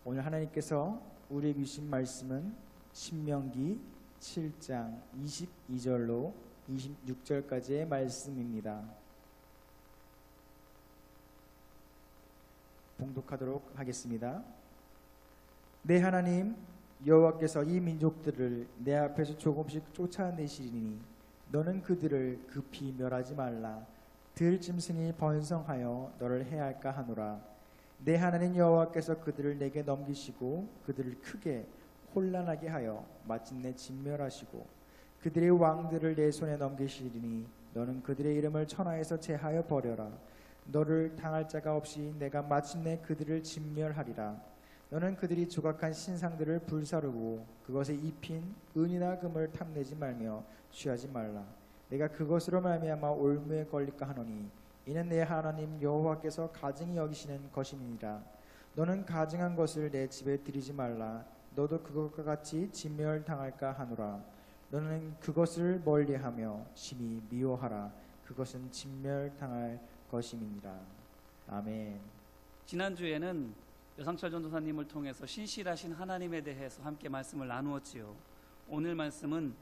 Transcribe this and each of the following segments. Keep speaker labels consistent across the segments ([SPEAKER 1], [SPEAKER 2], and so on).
[SPEAKER 1] 오늘 하나님께서 우리에게 주신 말씀은 신명기 7장 22절로 26절까지의 말씀입니다. 봉독하도록 하겠습니다. 내 하나님 여호와께서 이 민족들을 내 앞에서 조금씩 쫓아내시리니 너는 그들을 급히 멸하지 말라. 들짐승이 번성하여 너를 해할까 하노라. 내 하나님 여호와께서 그들을 내게 넘기시고 그들을 크게 혼란하게 하여 마침내 진멸하시고 그들의 왕들을 내 손에 넘기시리니 너는 그들의 이름을 천하에서 제하여 버려라. 너를 당할 자가 없이 내가 마침내 그들을 진멸하리라. 너는 그들이 조각한 신상들을 불사르고 그것에 입힌 은이나 금을 탐내지 말며 취하지 말라. 내가 그것으로 말미암아 올무에 걸릴까 하노니 이는 내 하나님 여호와께서 가증히 여기시는 것임이니라. 너는 가증한 것을 내 집에 들이지 말라. 너도 그것과 같이 진멸당할까 하노라. 너는 그것을 멀리하며 심히 미워하라. 그것은 진멸당할 것임이니라. 아멘.
[SPEAKER 2] 지난주에는 여상철 전도사님을 통해서 신실하신 하나님에 대해서 함께 말씀을 나누었지요. 오늘 말씀은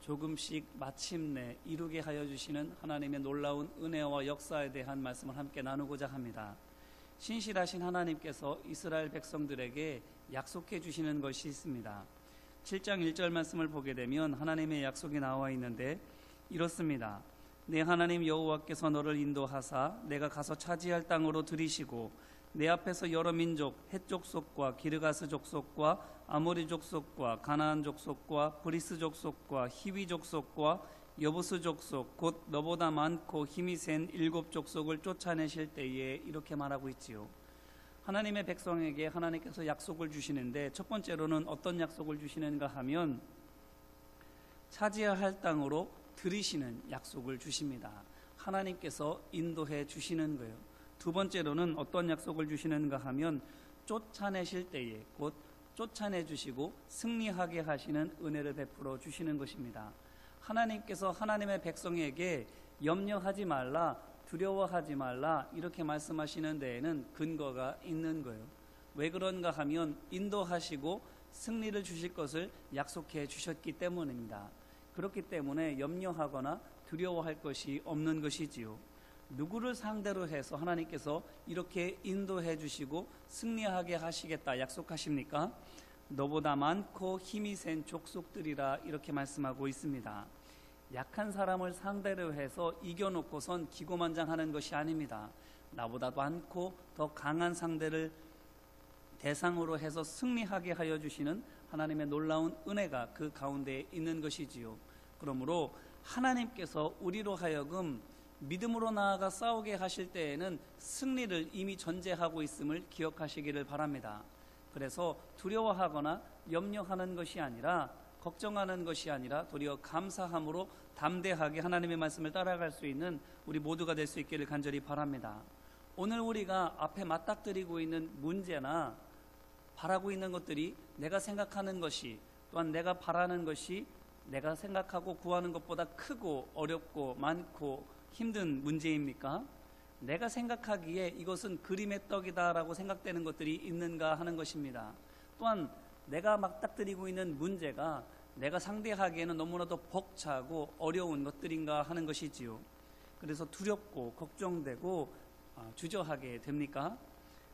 [SPEAKER 2] 조금씩 마침내 이루게 하여 주시는 하나님의 놀라운 은혜와 역사에 대한 말씀을 함께 나누고자 합니다. 신실하신 하나님께서 이스라엘 백성들에게 약속해 주시는 것이 있습니다. 7장 1절 말씀을 보게 되면 하나님의 약속이 나와 있는데 이렇습니다. 내 하나님 여호와께서 너를 인도하사 내가 가서 차지할 땅으로 들이시고 내 앞에서 여러 민족 헷 족속과 기르가스 족속과 아모리 족속과 가나안 족속과 브리스 족속과 히위 족속과 여부스 족속 곧 너보다 많고 힘이 센 7 족속을 쫓아내실 때에 이렇게 말하고 있지요. 하나님의 백성에게 하나님께서 약속을 주시는데 첫 번째로는 어떤 약속을 주시는가 하면 차지해야 할 땅으로 들이시는 약속을 주십니다. 하나님께서 인도해 주시는 거예요. 두 번째로는 어떤 약속을 주시는가 하면 쫓아내실 때에 곧 쫓아내 주시고 승리하게 하시는 은혜를 베풀어 주시는 것입니다. 하나님께서 하나님의 백성에게 염려하지 말라, 두려워하지 말라 이렇게 말씀하시는 데에는 근거가 있는 거예요. 왜 그런가 하면 인도하시고 승리를 주실 것을 약속해 주셨기 때문입니다. 그렇기 때문에 염려하거나 두려워할 것이 없는 것이지요. 누구를 상대로 해서 하나님께서 이렇게 인도해 주시고 승리하게 하시겠다 약속하십니까? 너보다 많고 힘이 센 족속들이라 이렇게 말씀하고 있습니다. 약한 사람을 상대로 해서 이겨놓고선 기고만장하는 것이 아닙니다. 나보다 많고 더 강한 상대를 대상으로 해서 승리하게 하여 주시는 하나님의 놀라운 은혜가 그 가운데에 있는 것이지요. 그러므로 하나님께서 우리로 하여금 믿음으로 나아가 싸우게 하실 때에는 승리를 이미 전제하고 있음을 기억하시기를 바랍니다. 그래서 두려워하거나 염려하는 것이 아니라 걱정하는 것이 아니라 도리어 감사함으로 담대하게 하나님의 말씀을 따라갈 수 있는 우리 모두가 될 수 있기를 간절히 바랍니다. 오늘 우리가 앞에 맞닥뜨리고 있는 문제나 바라고 있는 것들이 내가 생각하는 것이 또한 내가 바라는 것이 내가 생각하고 구하는 것보다 크고 어렵고 많고 힘든 문제입니까? 내가 생각하기에 이것은 그림의 떡이다라고 생각되는 것들이 있는가 하는 것입니다. 또한 내가 맞닥뜨리고 있는 문제가 내가 상대하기에는 너무나도 벅차고 어려운 것들인가 하는 것이지요. 그래서 두렵고 걱정되고 주저하게 됩니까?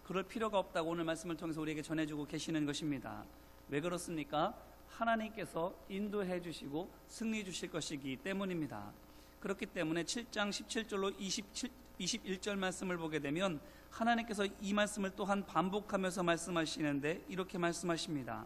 [SPEAKER 2] 그럴 필요가 없다고 오늘 말씀을 통해서 우리에게 전해주고 계시는 것입니다. 왜 그렇습니까? 하나님께서 인도해 주시고 승리 주실 것이기 때문입니다. 그렇기 때문에 7장 17절로 21절 말씀을 보게 되면 하나님께서 이 말씀을 또한 반복하면서 말씀하시는데 이렇게 말씀하십니다.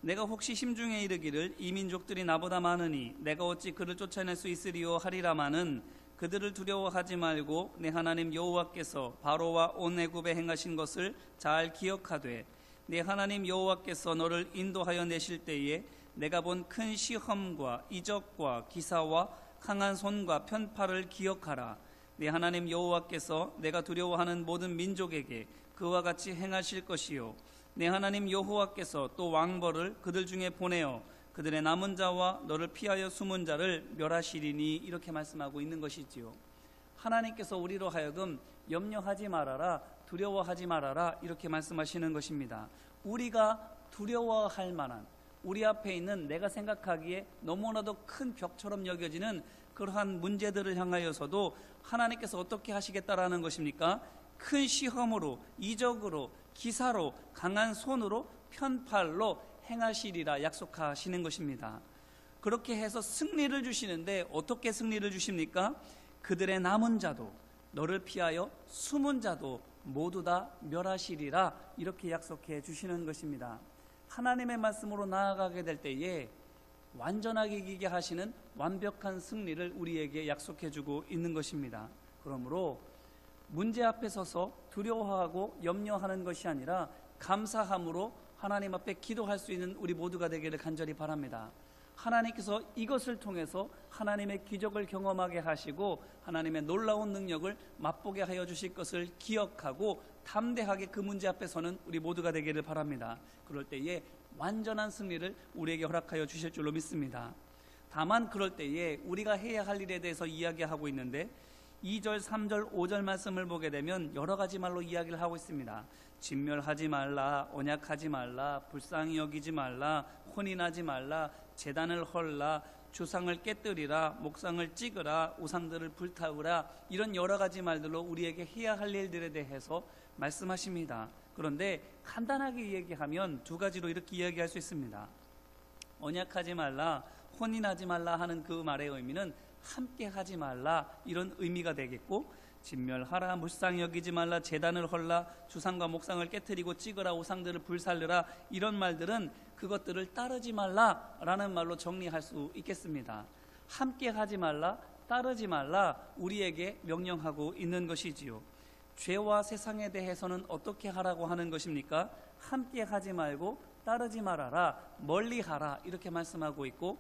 [SPEAKER 2] 내가 혹시 심중에 이르기를 이 민족들이 나보다 많으니 내가 어찌 그를 쫓아낼 수 있으리요 하리라마는 그들을 두려워하지 말고 내 하나님 여호와께서 바로와 온 애굽에 행하신 것을 잘 기억하되 내 하나님 여호와께서 너를 인도하여 내실 때에 내가 본 큰 시험과 이적과 기사와 강한 손과 편팔을 기억하라. 내 하나님 여호와께서 내가 두려워하는 모든 민족에게 그와 같이 행하실 것이요 내 하나님 여호와께서 또 왕벌을 그들 중에 보내어 그들의 남은 자와 너를 피하여 숨은 자를 멸하시리니 이렇게 말씀하고 있는 것이지요. 하나님께서 우리로 하여금 염려하지 말아라, 두려워하지 말아라 이렇게 말씀하시는 것입니다. 우리가 두려워할 만한, 우리 앞에 있는 내가 생각하기에 너무나도 큰 벽처럼 여겨지는 그러한 문제들을 향하여서도 하나님께서 어떻게 하시겠다라는 것입니까? 큰 시험으로, 이적으로, 기사로, 강한 손으로, 편팔로 행하시리라 약속하시는 것입니다. 그렇게 해서 승리를 주시는데 어떻게 승리를 주십니까? 그들의 남은 자도, 너를 피하여 숨은 자도 모두 다 멸하시리라 이렇게 약속해 주시는 것입니다. 하나님의 말씀으로 나아가게 될 때에 완전하게 이기게 하시는 완벽한 승리를 우리에게 약속해 주고 있는 것입니다. 그러므로 문제 앞에 서서 두려워하고 염려하는 것이 아니라 감사함으로 하나님 앞에 기도할 수 있는 우리 모두가 되기를 간절히 바랍니다. 하나님께서 이것을 통해서 하나님의 기적을 경험하게 하시고 하나님의 놀라운 능력을 맛보게 하여 주실 것을 기억하고 담대하게 그 문제 앞에서는 우리 모두가 되기를 바랍니다. 그럴 때에 완전한 승리를 우리에게 허락하여 주실 줄로 믿습니다. 다만 그럴 때에 우리가 해야 할 일에 대해서 이야기하고 있는데 2절, 3절, 5절 말씀을 보게 되면 여러 가지 말로 이야기를 하고 있습니다. 진멸하지 말라, 언약하지 말라, 불쌍히 여기지 말라, 혼인하지 말라, 제단을 헐라, 주상을 깨뜨리라, 목상을 찍으라, 우상들을 불타우라, 이런 여러 가지 말들로 우리에게 해야 할 일들에 대해서 말씀하십니다. 그런데 간단하게 얘기하면 두 가지로 이렇게 이야기할 수 있습니다. 언약하지 말라, 혼인하지 말라 하는 그 말의 의미는 함께 하지 말라 이런 의미가 되겠고, 진멸하라, 물상 여기지 말라, 제단을 헐라, 주상과 목상을 깨뜨리고 찍으라, 우상들을 불살르라, 이런 말들은 그것들을 따르지 말라라는 말로 정리할 수 있겠습니다. 함께 하지 말라, 따르지 말라, 우리에게 명령하고 있는 것이지요. 죄와 세상에 대해서는 어떻게 하라고 하는 것입니까? 함께 하지 말고 따르지 말아라, 멀리하라 이렇게 말씀하고 있고,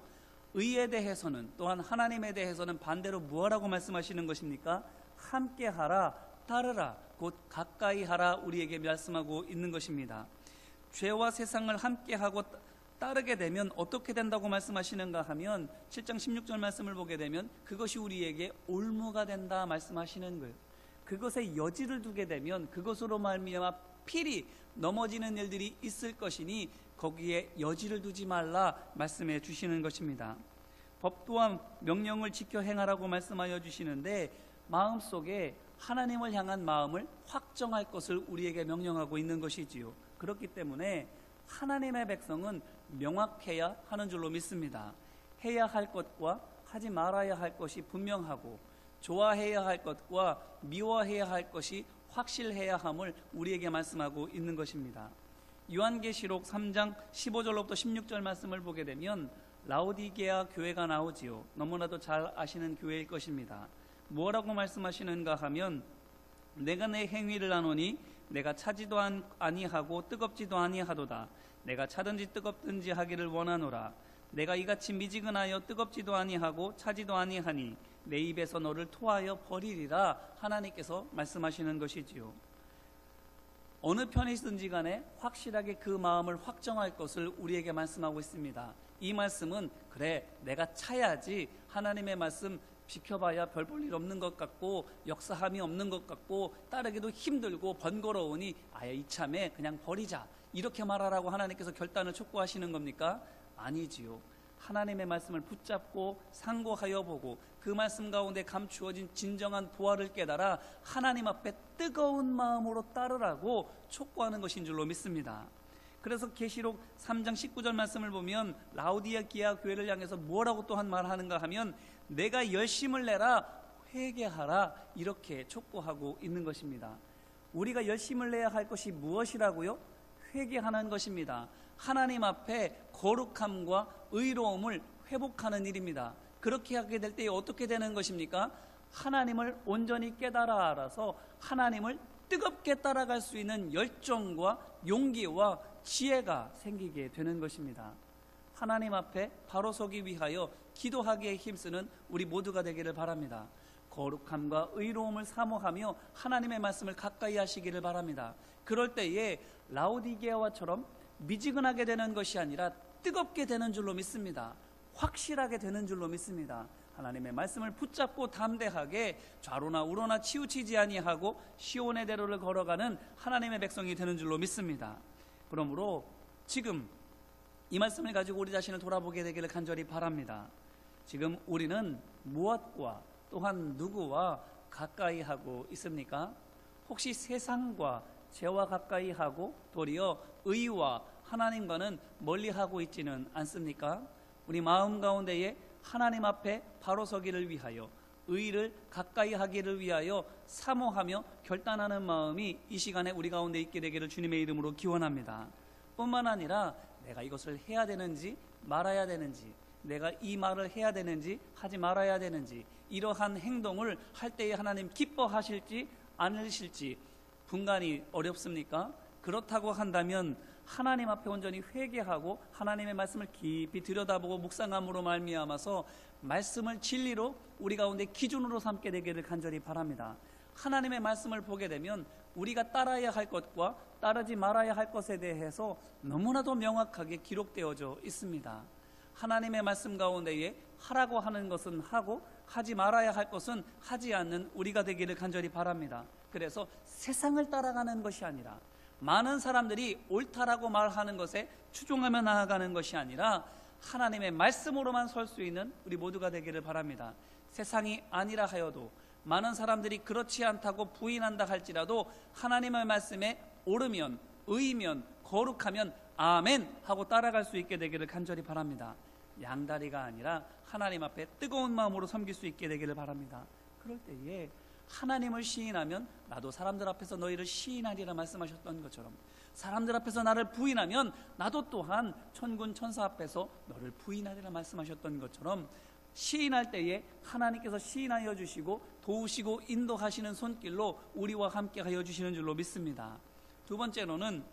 [SPEAKER 2] 의에 대해서는, 또한 하나님에 대해서는 반대로 무엇라고 말씀하시는 것입니까? 함께 하라, 따르라, 곧 가까이 하라 우리에게 말씀하고 있는 것입니다. 죄와 세상을 함께 하고 따르게 되면 어떻게 된다고 말씀하시는가 하면 7장 16절 말씀을 보게 되면 그것이 우리에게 올무가 된다 말씀하시는 거예요. 그것에 여지를 두게 되면 그것으로 말미암아 필히 넘어지는 일들이 있을 것이니 거기에 여지를 두지 말라 말씀해 주시는 것입니다. 법 또한 명령을 지켜 행하라고 말씀하여 주시는데 마음속에 하나님을 향한 마음을 확정할 것을 우리에게 명령하고 있는 것이지요. 그렇기 때문에 하나님의 백성은 명확해야 하는 줄로 믿습니다. 해야 할 것과 하지 말아야 할 것이 분명하고, 좋아해야 할 것과 미워해야 할 것이 확실해야 함을 우리에게 말씀하고 있는 것입니다. 요한계시록 3장 15절로부터 16절 말씀을 보게 되면 라오디게아 교회가 나오지요. 너무나도 잘 아시는 교회일 것입니다. 뭐라고 말씀하시는가 하면, 내가 내 행위를 아노니 내가 차지도 아니하고 뜨겁지도 아니하도다. 내가 차든지 뜨겁든지 하기를 원하노라. 내가 이같이 미지근하여 뜨겁지도 아니하고 차지도 아니하니 내 입에서 너를 토하여 버리리라 하나님께서 말씀하시는 것이지요. 어느 편이든지 간에 확실하게 그 마음을 확정할 것을 우리에게 말씀하고 있습니다. 이 말씀은 그래 내가 차야지, 하나님의 말씀 지켜봐야 별 볼 일 없는 것 같고 역사함이 없는 것 같고 따르기도 힘들고 번거로우니 아예 이참에 그냥 버리자, 이렇게 말하라고 하나님께서 결단을 촉구하시는 겁니까? 아니지요. 하나님의 말씀을 붙잡고 상고하여 보고 그 말씀 가운데 감추어진 진정한 보화를 깨달아 하나님 앞에 뜨거운 마음으로 따르라고 촉구하는 것인 줄로 믿습니다. 그래서 계시록 3장 19절 말씀을 보면 라오디게아 교회를 향해서 뭐라고 또한 말하는가 하면, 내가 열심을 내라, 회개하라, 이렇게 촉구하고 있는 것입니다. 우리가 열심을 내야 할 것이 무엇이라고요? 회개하는 것입니다. 하나님 앞에 거룩함과 의로움을 회복하는 일입니다. 그렇게 하게 될 때 어떻게 되는 것입니까? 하나님을 온전히 깨달아 알아서 하나님을 뜨겁게 따라갈 수 있는 열정과 용기와 지혜가 생기게 되는 것입니다. 하나님 앞에 바로 서기 위하여 기도하기에 힘쓰는 우리 모두가 되기를 바랍니다. 거룩함과 의로움을 사모하며 하나님의 말씀을 가까이 하시기를 바랍니다. 그럴 때에 라오디게아와처럼 미지근하게 되는 것이 아니라 뜨겁게 되는 줄로 믿습니다. 확실하게 되는 줄로 믿습니다. 하나님의 말씀을 붙잡고 담대하게 좌로나 우로나 치우치지 아니하고 시온의 대로를 걸어가는 하나님의 백성이 되는 줄로 믿습니다. 그러므로 지금 이 말씀을 가지고 우리 자신을 돌아보게 되기를 간절히 바랍니다. 지금 우리는 무엇과 또한 누구와 가까이 하고 있습니까? 혹시 세상과 죄와 가까이 하고 도리어 의와 하나님과는 멀리 하고 있지는 않습니까? 우리 마음 가운데에 하나님 앞에 바로 서기를 위하여 의를 가까이 하기를 위하여 사모하며 결단하는 마음이 이 시간에 우리 가운데 있게 되기를 주님의 이름으로 기원합니다. 뿐만 아니라 내가 이것을 해야 되는지 말아야 되는지, 내가 이 말을 해야 되는지 하지 말아야 되는지, 이러한 행동을 할 때에 하나님 기뻐하실지 않으실지 분간이 어렵습니까? 그렇다고 한다면 하나님 앞에 온전히 회개하고 하나님의 말씀을 깊이 들여다보고 묵상함으로 말미암아서 말씀을 진리로 우리 가운데 기준으로 삼게 되기를 간절히 바랍니다. 하나님의 말씀을 보게 되면 우리가 따라야 할 것과 따르지 말아야 할 것에 대해서 너무나도 명확하게 기록되어져 있습니다. 하나님의 말씀 가운데에 하라고 하는 것은 하고 하지 말아야 할 것은 하지 않는 우리가 되기를 간절히 바랍니다. 그래서 세상을 따라가는 것이 아니라, 많은 사람들이 옳다라고 말하는 것에 추종하며 나아가는 것이 아니라 하나님의 말씀으로만 설 수 있는 우리 모두가 되기를 바랍니다. 세상이 아니라 하여도, 많은 사람들이 그렇지 않다고 부인한다 할지라도 하나님의 말씀에 옳으면, 의면, 거룩하면 아멘 하고 따라갈 수 있게 되기를 간절히 바랍니다. 양다리가 아니라 하나님 앞에 뜨거운 마음으로 섬길 수 있게 되기를 바랍니다. 그럴 때에 하나님을 시인하면 나도 사람들 앞에서 너희를 시인하리라 말씀하셨던 것처럼, 사람들 앞에서 나를 부인하면 나도 또한 천군 천사 앞에서 너를 부인하리라 말씀하셨던 것처럼, 시인할 때에 하나님께서 시인하여 주시고 도우시고 인도하시는 손길로 우리와 함께 하여 주시는 줄로 믿습니다. 두 번째로는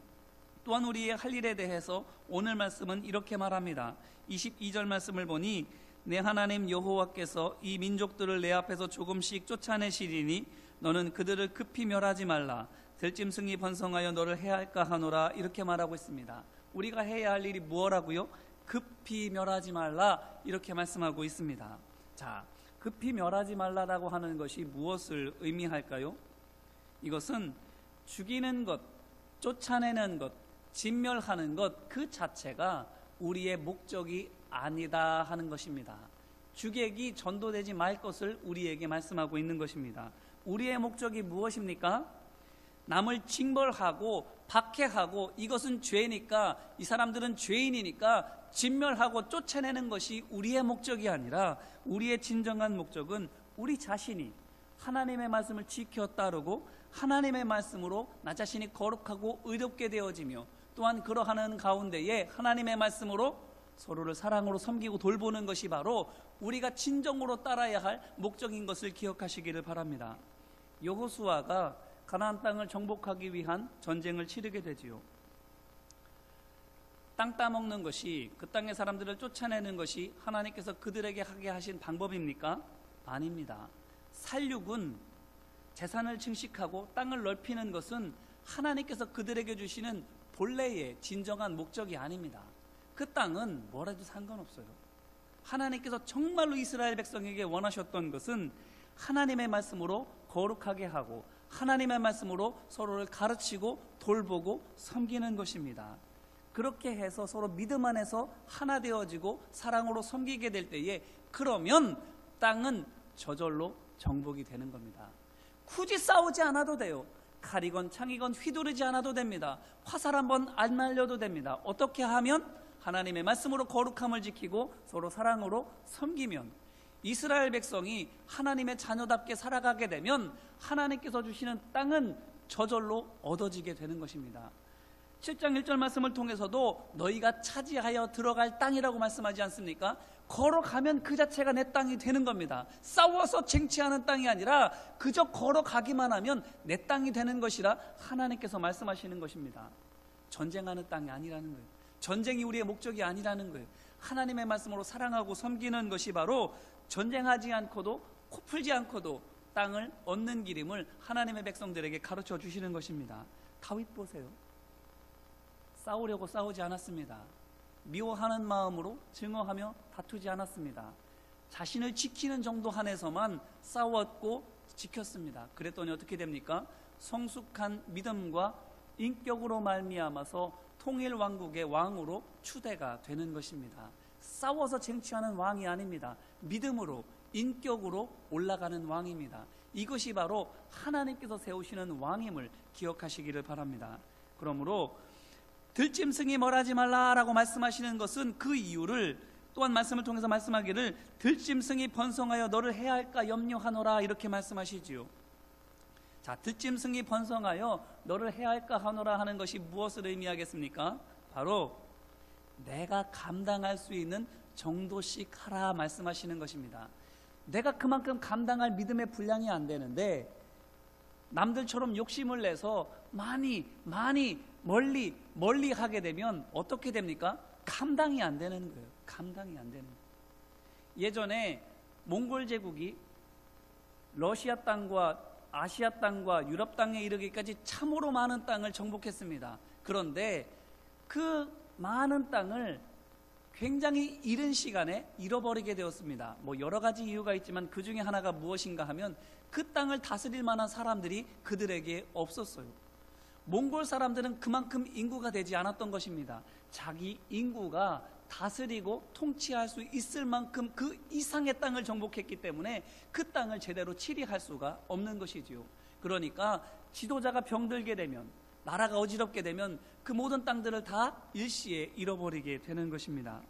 [SPEAKER 2] 또한 우리의 할 일에 대해서 오늘 말씀은 이렇게 말합니다. 22절 말씀을 보니 내 하나님 여호와께서 이 민족들을 내 앞에서 조금씩 쫓아내시리니 너는 그들을 급히 멸하지 말라. 들짐승이 번성하여 너를 해할까 하노라. 이렇게 말하고 있습니다. 우리가 해야 할 일이 무엇라고요? 급히 멸하지 말라, 이렇게 말씀하고 있습니다. 자, 급히 멸하지 말라라고 하는 것이 무엇을 의미할까요? 이것은 죽이는 것, 쫓아내는 것, 진멸하는 것 그 자체가 우리의 목적이 아니다 하는 것입니다. 주객이 전도되지 말 것을 우리에게 말씀하고 있는 것입니다. 우리의 목적이 무엇입니까? 남을 징벌하고 박해하고 이것은 죄니까, 이 사람들은 죄인이니까 진멸하고 쫓아내는 것이 우리의 목적이 아니라, 우리의 진정한 목적은 우리 자신이 하나님의 말씀을 지켜 따르고 하나님의 말씀으로 나 자신이 거룩하고 의롭게 되어지며, 또한 그러하는 가운데에 하나님의 말씀으로 서로를 사랑으로 섬기고 돌보는 것이 바로 우리가 진정으로 따라야 할 목적인 것을 기억하시기를 바랍니다. 여호수아가 가나안 땅을 정복하기 위한 전쟁을 치르게 되지요. 땅 따먹는 것이, 그 땅의 사람들을 쫓아내는 것이 하나님께서 그들에게 하게 하신 방법입니까? 아닙니다. 살육은, 재산을 증식하고 땅을 넓히는 것은 하나님께서 그들에게 주시는 본래의 진정한 목적이 아닙니다. 그 땅은 뭐라도 상관없어요. 하나님께서 정말로 이스라엘 백성에게 원하셨던 것은 하나님의 말씀으로 거룩하게 하고 하나님의 말씀으로 서로를 가르치고 돌보고 섬기는 것입니다. 그렇게 해서 서로 믿음 안에서 하나 되어지고 사랑으로 섬기게 될 때에, 그러면 땅은 저절로 정복이 되는 겁니다. 굳이 싸우지 않아도 돼요. 칼이건 창이건 휘두르지 않아도 됩니다. 화살 한번 안 날려도 됩니다. 어떻게 하면? 하나님의 말씀으로 거룩함을 지키고 서로 사랑으로 섬기면, 이스라엘 백성이 하나님의 자녀답게 살아가게 되면 하나님께서 주시는 땅은 저절로 얻어지게 되는 것입니다. 7장 1절 말씀을 통해서도 너희가 차지하여 들어갈 땅이라고 말씀하지 않습니까? 걸어가면 그 자체가 내 땅이 되는 겁니다. 싸워서 쟁취하는 땅이 아니라 그저 걸어가기만 하면 내 땅이 되는 것이라 하나님께서 말씀하시는 것입니다. 전쟁하는 땅이 아니라는 거예요. 전쟁이 우리의 목적이 아니라는 거예요. 하나님의 말씀으로 사랑하고 섬기는 것이 바로 전쟁하지 않고도, 코 풀지 않고도 땅을 얻는 길임을 하나님의 백성들에게 가르쳐 주시는 것입니다. 다윗 보세요. 싸우려고 싸우지 않았습니다. 미워하는 마음으로 증오하며 다투지 않았습니다. 자신을 지키는 정도 한에서만 싸웠고 지켰습니다. 그랬더니 어떻게 됩니까? 성숙한 믿음과 인격으로 말미암아서 통일 왕국의 왕으로 추대가 되는 것입니다. 싸워서 쟁취하는 왕이 아닙니다. 믿음으로, 인격으로 올라가는 왕입니다. 이것이 바로 하나님께서 세우시는 왕임을 기억하시기를 바랍니다. 그러므로 들짐승이 멸하지 말라라고 말씀하시는 것은 그 이유를 또한 말씀을 통해서 말씀하기를 들짐승이 번성하여 너를 해할까 염려하노라 이렇게 말씀하시지요. 자, 들짐승이 번성하여 너를 해할까 하노라 하는 것이 무엇을 의미하겠습니까? 바로 내가 감당할 수 있는 정도씩 하라 말씀하시는 것입니다. 내가 그만큼 감당할 믿음의 분량이 안 되는데 남들처럼 욕심을 내서 많이 멀리 하게 되면 어떻게 됩니까? 감당이 안 되는 거예요. 감당이 안 되는 거예요. 예전에 몽골 제국이 러시아 땅과 아시아 땅과 유럽 땅에 이르기까지 참으로 많은 땅을 정복했습니다. 그런데 그 많은 땅을 굉장히 이른 시간에 잃어버리게 되었습니다. 뭐 여러 가지 이유가 있지만 그 중에 하나가 무엇인가 하면 그 땅을 다스릴 만한 사람들이 그들에게 없었어요. 몽골 사람들은 그만큼 인구가 되지 않았던 것입니다. 자기 인구가 다스리고 통치할 수 있을 만큼 그 이상의 땅을 정복했기 때문에 그 땅을 제대로 치리할 수가 없는 것이지요. 그러니까 지도자가 병들게 되면, 나라가 어지럽게 되면 그 모든 땅들을 다 일시에 잃어버리게 되는 것입니다.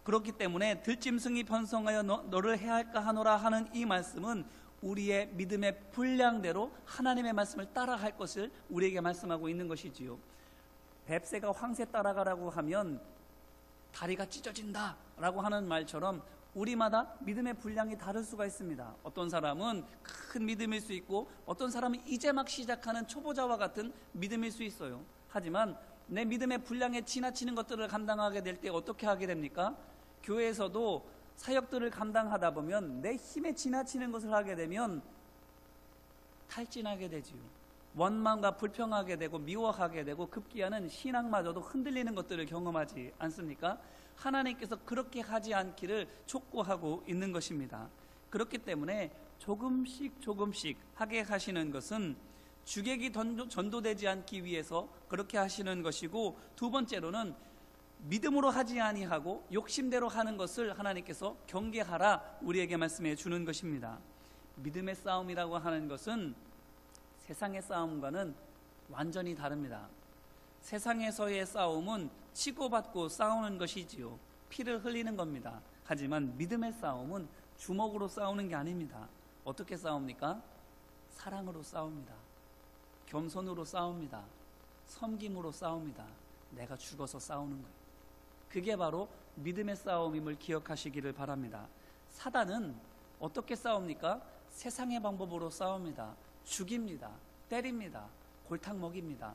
[SPEAKER 2] 그렇기 때문에 들짐승이 번성하여 너를 해할까 하노라 하는 이 말씀은 우리의 믿음의 분량대로 하나님의 말씀을 따라할 것을 우리에게 말씀하고 있는 것이지요. 뱁새가 황새 따라가라고 하면 다리가 찢어진다 라고 하는 말처럼 우리마다 믿음의 분량이 다를 수가 있습니다. 어떤 사람은 큰 믿음일 수 있고 어떤 사람은 이제 막 시작하는 초보자와 같은 믿음일 수 있어요. 하지만 내 믿음의 분량에 지나치는 것들을 감당하게 될 때 어떻게 하게 됩니까? 교회에서도 사역들을 감당하다 보면 내 힘에 지나치는 것을 하게 되면 탈진하게 되지요. 원망과 불평하게 되고 미워하게 되고 급기야는 신앙마저도 흔들리는 것들을 경험하지 않습니까? 하나님께서 그렇게 하지 않기를 촉구하고 있는 것입니다. 그렇기 때문에 조금씩 하게 하시는 것은 주객이 전도되지 않기 위해서 그렇게 하시는 것이고, 두 번째로는 믿음으로 하지 아니하고 욕심대로 하는 것을 하나님께서 경계하라 우리에게 말씀해 주는 것입니다. 믿음의 싸움이라고 하는 것은 세상의 싸움과는 완전히 다릅니다. 세상에서의 싸움은 치고받고 싸우는 것이지요. 피를 흘리는 겁니다. 하지만 믿음의 싸움은 주먹으로 싸우는 게 아닙니다. 어떻게 싸웁니까? 사랑으로 싸웁니다. 겸손으로 싸웁니다. 섬김으로 싸웁니다. 내가 죽어서 싸우는 거예요. 그게 바로 믿음의 싸움임을 기억하시기를 바랍니다. 사단은 어떻게 싸웁니까? 세상의 방법으로 싸웁니다. 죽입니다. 때립니다. 골탕 먹입니다.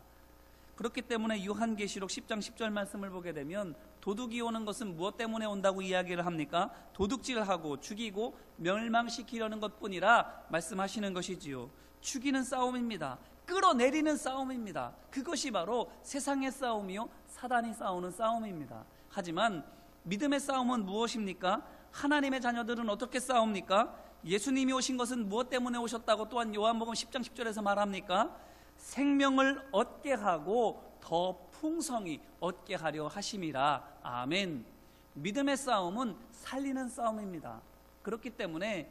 [SPEAKER 2] 그렇기 때문에 요한계시록 10장 10절 말씀을 보게 되면 도둑이 오는 것은 무엇 때문에 온다고 이야기를 합니까? 도둑질하고 죽이고 멸망시키려는 것뿐이라 말씀하시는 것이지요. 죽이는 싸움입니다. 끌어내리는 싸움입니다. 그것이 바로 세상의 싸움이요 사단이 싸우는 싸움입니다. 하지만 믿음의 싸움은 무엇입니까? 하나님의 자녀들은 어떻게 싸웁니까? 예수님이 오신 것은 무엇 때문에 오셨다고 또한 요한복음 10장 10절에서 말합니까? 생명을 얻게 하고 더 풍성히 얻게 하려 하심이라. 아멘. 믿음의 싸움은 살리는 싸움입니다. 그렇기 때문에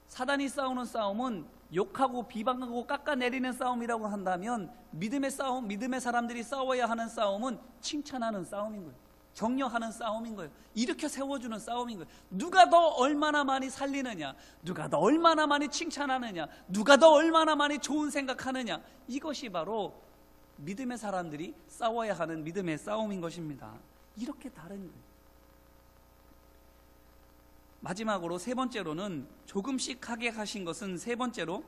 [SPEAKER 2] 사단이 싸우는 싸움은 욕하고 비방하고 깎아내리는 싸움이라고 한다면, 믿음의 싸움, 믿음의 사람들이 싸워야 하는 싸움은 칭찬하는 싸움인 거예요. 격려하는 싸움인 거예요. 일으켜 세워주는 싸움인 거예요. 누가 더 얼마나 많이 살리느냐, 누가 더 얼마나 많이 칭찬하느냐, 누가 더 얼마나 많이 좋은 생각하느냐, 이것이 바로 믿음의 사람들이 싸워야 하는 믿음의 싸움인 것입니다. 이렇게 다른 거예요. 마지막으로 세 번째로는 조금씩 하게 하신 것은, 세 번째로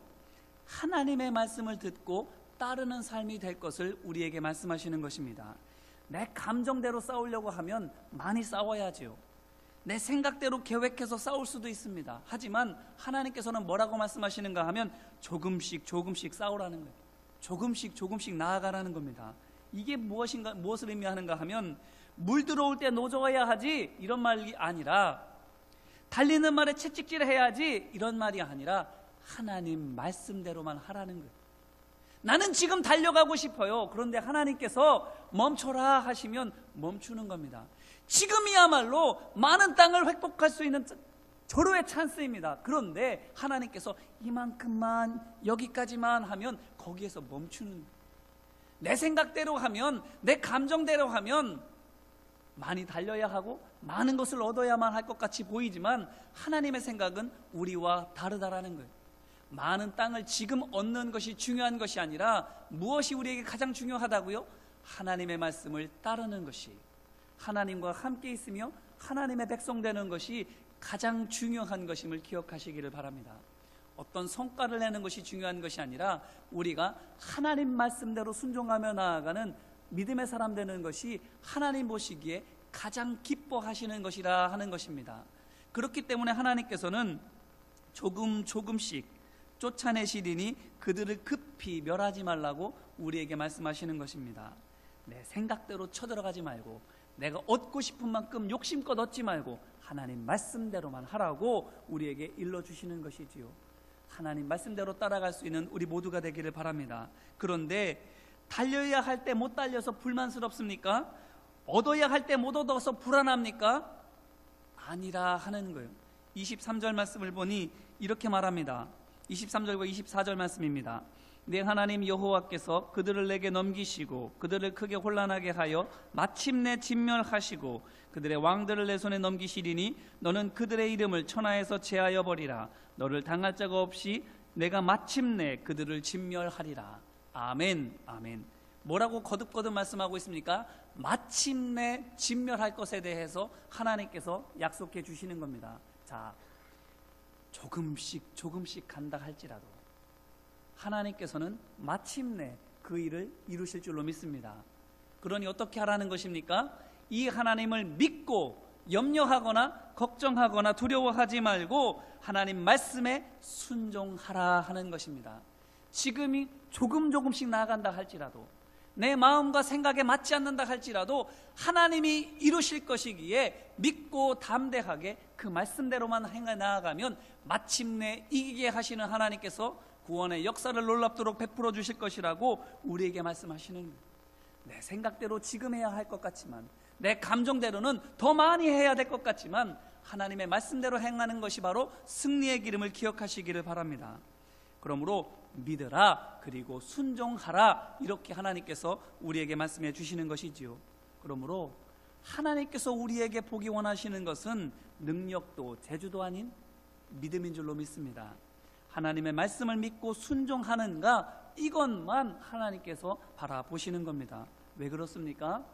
[SPEAKER 2] 하나님의 말씀을 듣고 따르는 삶이 될 것을 우리에게 말씀하시는 것입니다. 내 감정대로 싸우려고 하면 많이 싸워야지요. 내 생각대로 계획해서 싸울 수도 있습니다. 하지만 하나님께서는 뭐라고 말씀하시는가 하면 조금씩 싸우라는 거예요. 조금씩 나아가라는 겁니다. 이게 무엇을 의미하는가 하면 물 들어올 때 노져야 하지 이런 말이 아니라 달리는 말에 채찍질 해야지 이런 말이 아니라 하나님 말씀대로만 하라는 거예요. 나는 지금 달려가고 싶어요. 그런데 하나님께서 멈춰라 하시면 멈추는 겁니다. 지금이야말로 많은 땅을 획복할 수 있는 절호의 찬스입니다. 그런데 하나님께서 이만큼만, 여기까지만 하면 거기에서 멈추는 거예요. 내 생각대로 하면, 내 감정대로 하면 많이 달려야 하고 많은 것을 얻어야만 할 것 같이 보이지만 하나님의 생각은 우리와 다르다라는 거예요. 많은 땅을 지금 얻는 것이 중요한 것이 아니라 무엇이 우리에게 가장 중요하다고요? 하나님의 말씀을 따르는 것이, 하나님과 함께 있으며 하나님의 백성 되는 것이 가장 중요한 것임을 기억하시기를 바랍니다. 어떤 성과를 내는 것이 중요한 것이 아니라 우리가 하나님 말씀대로 순종하며 나아가는 믿음의 사람 되는 것이 하나님 보시기에 가장 기뻐하시는 것이라 하는 것입니다. 그렇기 때문에 하나님께서는 조금씩 쫓아내시리니 그들을 급히 멸하지 말라고 우리에게 말씀하시는 것입니다. 내 생각대로 쳐들어가지 말고, 내가 얻고 싶은 만큼 욕심껏 얻지 말고 하나님 말씀대로만 하라고 우리에게 일러주시는 것이지요. 하나님 말씀대로 따라갈 수 있는 우리 모두가 되기를 바랍니다. 그런데 달려야 할 때 못 달려서 불만스럽습니까? 얻어야 할 때 못 얻어서 불안합니까? 아니라 하는 거예요. 23절 말씀을 보니 이렇게 말합니다. 23절과 24절 말씀입니다. 내 하나님 여호와께서 그들을 내게 넘기시고 그들을 크게 혼란하게 하여 마침내 진멸하시고 그들의 왕들을 내 손에 넘기시리니 너는 그들의 이름을 천하에서 제하여 버리라. 너를 당할 자가 없이 내가 마침내 그들을 진멸하리라. 아멘, 아멘. 뭐라고 거듭거듭 말씀하고 있습니까? 마침내 진멸할 것에 대해서 하나님께서 약속해 주시는 겁니다. 자, 조금씩 간다 할지라도 하나님께서는 마침내 그 일을 이루실 줄로 믿습니다. 그러니 어떻게 하라는 것입니까? 이 하나님을 믿고 염려하거나 걱정하거나 두려워하지 말고 하나님 말씀에 순종하라 하는 것입니다. 지금이 조금씩 나아간다 할지라도, 내 마음과 생각에 맞지 않는다 할지라도 하나님이 이루실 것이기에 믿고 담대하게 그 말씀대로만 행해 나아가면 마침내 이기게 하시는 하나님께서 구원의 역사를 놀랍도록 베풀어 주실 것이라고 우리에게 말씀하시는 거예요. 내 생각대로 지금 해야 할 것 같지만, 내 감정대로는 더 많이 해야 될 것 같지만 하나님의 말씀대로 행하는 것이 바로 승리의 기름을 기억하시기를 바랍니다. 그러므로 믿으라, 그리고 순종하라, 이렇게 하나님께서 우리에게 말씀해 주시는 것이지요. 그러므로 하나님께서 우리에게 보기 원하시는 것은 능력도 재주도 아닌 믿음인 줄로 믿습니다. 하나님의 말씀을 믿고 순종하는가, 이것만 하나님께서 바라보시는 겁니다. 왜 그렇습니까?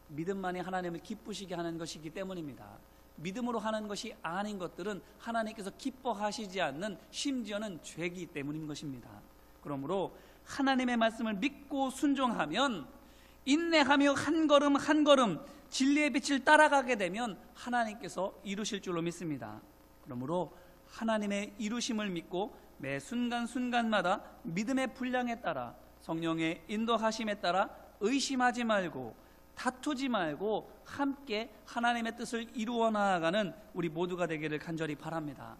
[SPEAKER 2] 믿음만이 하나님을 기쁘시게 하는 것이기 때문입니다. 믿음으로 하는 것이 아닌 것들은 하나님께서 기뻐하시지 않는, 심지어는 죄이기 때문인 것입니다. 그러므로 하나님의 말씀을 믿고 순종하면, 인내하며 한 걸음 한 걸음 진리의 빛을 따라가게 되면 하나님께서 이루실 줄로 믿습니다. 그러므로 하나님의 이루심을 믿고 매 순간순간마다 믿음의 분량에 따라, 성령의 인도하심에 따라 의심하지 말고 다투지 말고 함께 하나님의 뜻을 이루어 나아가는 우리 모두가 되기를 간절히 바랍니다.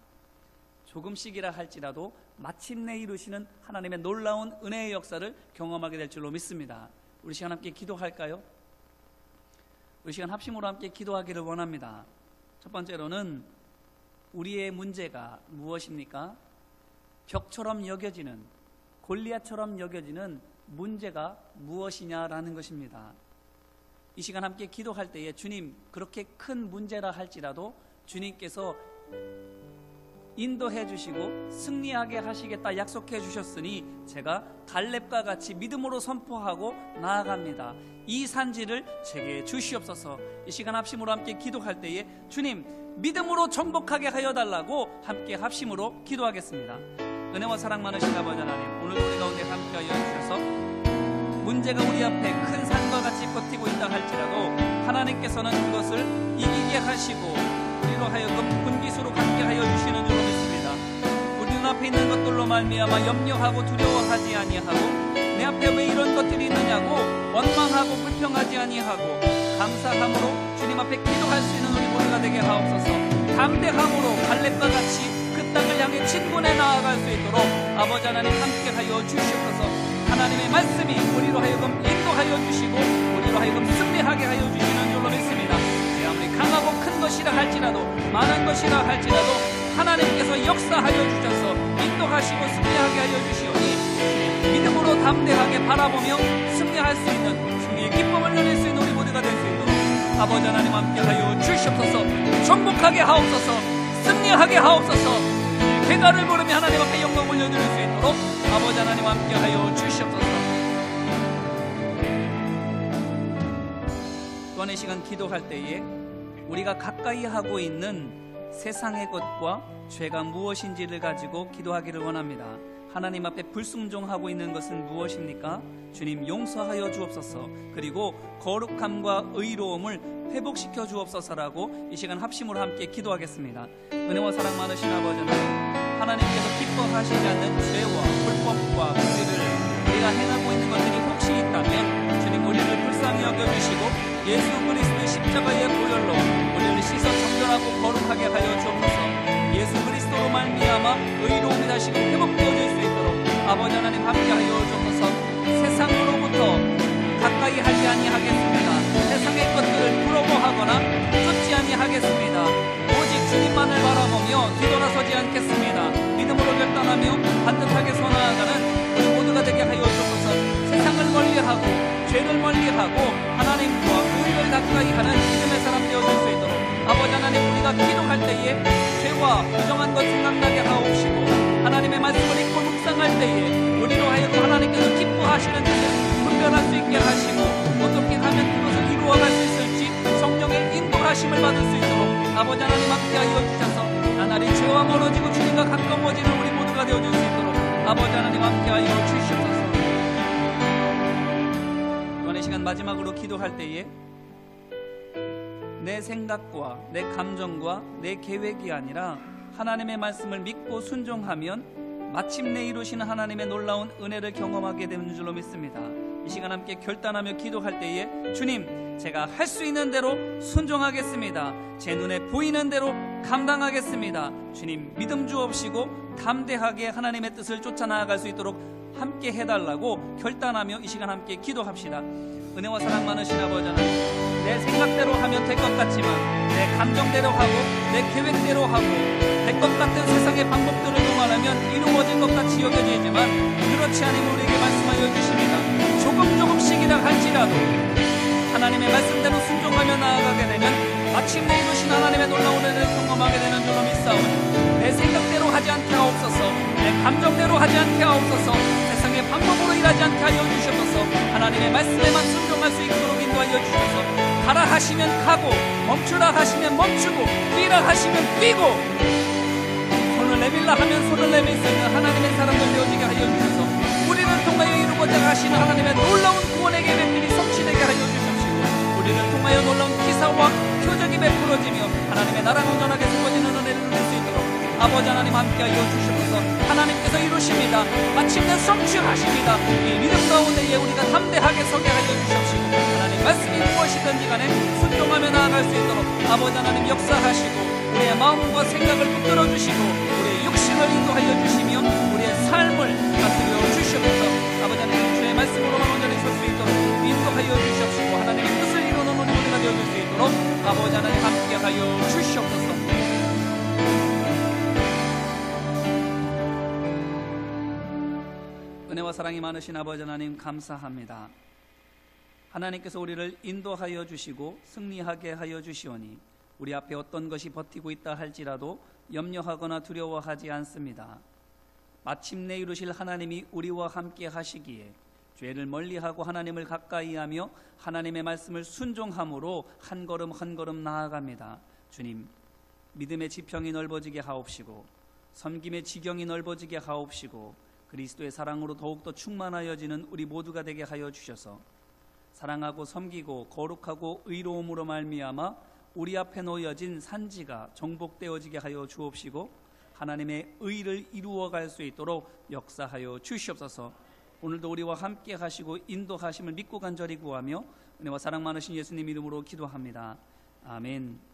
[SPEAKER 2] 조금씩이라 할지라도 마침내 이루시는 하나님의 놀라운 은혜의 역사를 경험하게 될 줄로 믿습니다. 우리 시간 함께 기도할까요? 우리 시간 합심으로 함께 기도하기를 원합니다. 첫 번째로는 우리의 문제가 무엇입니까? 벽처럼 여겨지는, 골리앗처럼 여겨지는 문제가 무엇이냐라는 것입니다. 이 시간 함께 기도할 때에 주님, 그렇게 큰 문제라 할지라도 주님께서 인도해 주시고 승리하게 하시겠다 약속해 주셨으니 제가 갈렙과 같이 믿음으로 선포하고 나아갑니다. 이 산지를 제게 주시옵소서. 이 시간 합심으로 함께 기도할 때에 주님, 믿음으로 정복하게 하여 달라고 함께 합심으로 기도하겠습니다. 은혜와 사랑 많으신 아버지 하나님, 오늘 우리 가운데 함께하여 주셔서 문제가 우리 앞에 큰 산과 같이 버티고 있다 할지라도 하나님께서는 그것을 이기게 하시고 우리로 하여금 분기수로 갖게 하여 주시는 줄로 믿습니다. 우리 눈앞에 있는 것들로 말미암아 염려하고 두려워하지 아니하고 내 앞에 왜 이런 것들이 있느냐고 원망하고 불평하지 아니하고 감사함으로 주님 앞에 기도할 수 있는 우리 모두가 되게 하옵소서. 담대함으로 갈렙과 같이 그 땅을 향해 진군해 나아갈 수 있도록 아버지 하나님 함께하여 주시옵소서. 하나님의 말씀이 우리로 하여금 인도하여 주시고 우리로 하여금 승리하게 하여 주시는 줄로 믿습니다. 아무리 강하고 큰 것이라 할지라도 많은 것이라 할지라도 하나님께서 역사하여 주셔서 인도하시고 승리하게 하여 주시오니 믿음으로 담대하게 바라보며 승리할 수 있는 승리의 기쁨을 누릴 수 있는 우리 모두가 될 수 있도록 아버지 하나님 함께하여 주시옵소서. 정복하게 하옵소서. 승리하게 하옵소서. 개가를 부르며 하나님 앞에 영광 올려드릴 수 있도록 아버지 하나님 함께하여 주시옵소서. 또한 이 시간 기도할 때에 우리가 가까이 하고 있는 세상의 것과 죄가 무엇인지를 가지고 기도하기를 원합니다. 하나님 앞에 불순종하고 있는 것은 무엇입니까? 주님 용서하여 주옵소서. 그리고 거룩함과 의로움을 회복시켜 주옵소서라고 이 시간 합심으로 함께 기도하겠습니다. 은혜와 사랑 많으신 아버지 하나님께서 기뻐하시지 않는 죄와 불법과 우리가 행하고 있는 것들이 혹시 있다면 주님 우리를 불쌍히 여겨주시고 예수 그리스도의 십자가의 보혈로 우리를 씻어 정결하고 거룩하게 하여 주옵소서. 예수 그리스도로 말미암아 의로움이 다시 회복되어질 수 있도록 아버지 하나님 함께하여 주옵소서. 세상으로부터 가까이 하지 아니하겠습니다. 세상의 것들을 부러워하거나 쫓지 아니하겠습니다. 오직 주님만을 바라보며 뒤돌아서지 않겠습니다. 믿음으로 결단하며 반듯하게 서나아가는 우리 모두가 되게 하여 주옵소서. 세상을 멀리하고 죄를 멀리하고 하나님과 의를 가까이 하는 믿음의 사람 되어줄 수 있도록 아버지 하나님 우리가 기도할 때에 죄와 부정한 것 생각나게 하옵시고 하나님의 말씀을 읽고 묵상할 때에 우리로 하여금 하나님께서 기뻐하시는 뜻을 분별할 수 있게 하시고 어떻게 하면 그것을 이루어갈 수 있을지 성령의 인도하심을 받을 수 있도록 아버지 하나님 함께하여 주셔서 나날이 죄와 멀어지고 주님과 가까워지는 우리 모두가 되어줄 수 있도록 아버지 하나님 함께하여 주시옵소서. 이번 시간 마지막으로 기도할 때에 내 생각과 내 감정과 내 계획이 아니라 하나님의 말씀을 믿고 순종하면 마침내 이루시는 하나님의 놀라운 은혜를 경험하게 되는 줄로 믿습니다. 이 시간 함께 결단하며 기도할 때에 주님 제가 할 수 있는 대로 순종하겠습니다. 제 눈에 보이는 대로 감당하겠습니다. 주님 믿음 주옵시고 담대하게 하나님의 뜻을 쫓아 나아갈 수 있도록 함께 해달라고 결단하며 이 시간 함께 기도합시다. 은혜와 사랑 많으신 아버지 하나님 내 생각대로 하면 될 것 같지만 내 감정대로 하고 내 계획대로 하고 될 것 같은 세상의 방법들을 동원하면 이루어질 것 같이 여겨지지만 그렇지 않으면 우리에게 말씀하여 주십니다. 조금씩이라 할지라도 하나님의 말씀대로 순종하며 나아가게 되면 마침내 이루신 하나님의 놀라운 은혜를 경험하게 되는 줄로 믿사오니 내 생각대로 하지 않게 하옵소서. 내 감정대로 하지 않게 하옵소서. 세상의 방법으로 일하지 않게 하여 주시옵소서. 하나님의 말씀에만 순종할 수 있도록 인도하여 주셔서 가라 하시면 가고 멈추라 하시면 멈추고 뛰라 하시면 뛰고 손을 내밀라 하면 손을 내밀 수 있는 하나님의 사람들 되어지게 하여 주셔서 우리를 통하여 이루고자 하시는 하나님의 놀라운 구원의 계획들이 성취되게 하여 주십시오. 우리를 통하여 놀라운 기사와 표적이 베풀어지며 하나님의 나라가 온전하게 세워지는 은혜를 누릴 수 있도록 아버지 하나님 함께하여 주시옵소서. 하나님께서 이루십니다. 마침내 성취하십니다. 이 믿음 가운데에 우리가 담대하게 서게 하여 주십시오. 하나님 말씀이 무엇이든지 간에 순종하며 나아갈 수 있도록 아버지 하나님 역사하시고 우리의 마음과 생각을 붙들어 주시고 우리의 육신을 인도하여 주시며 우리의 삶을 다스려 주시옵소서. 아버지 하나님 주의 말씀으로만 온전히 설 수 있도록 인도하여 주시옵시고 하나님의 뜻을 이루는 우리 모두가 되어줄 수 있도록 아버지 하나님 함께하여 주시옵소서. 은혜와 사랑이 많으신 아버지 하나님 감사합니다. 하나님께서 우리를 인도하여 주시고 승리하게 하여 주시오니 우리 앞에 어떤 것이 버티고 있다 할지라도 염려하거나 두려워하지 않습니다. 마침내 이루실 하나님이 우리와 함께 하시기에 죄를 멀리하고 하나님을 가까이하며 하나님의 말씀을 순종함으로 한 걸음 한 걸음 나아갑니다. 주님 믿음의 지평이 넓어지게 하옵시고 섬김의 지경이 넓어지게 하옵시고 그리스도의 사랑으로 더욱더 충만하여지는 우리 모두가 되게 하여 주셔서 사랑하고 섬기고 거룩하고 의로움으로 말미암아 우리 앞에 놓여진 산지가 정복되어지게 하여 주옵시고 하나님의 의를 이루어갈 수 있도록 역사하여 주시옵소서. 오늘도 우리와 함께 하시고 인도하심을 믿고 간절히 구하며 은혜와 사랑 많으신 예수님 이름으로 기도합니다. 아멘.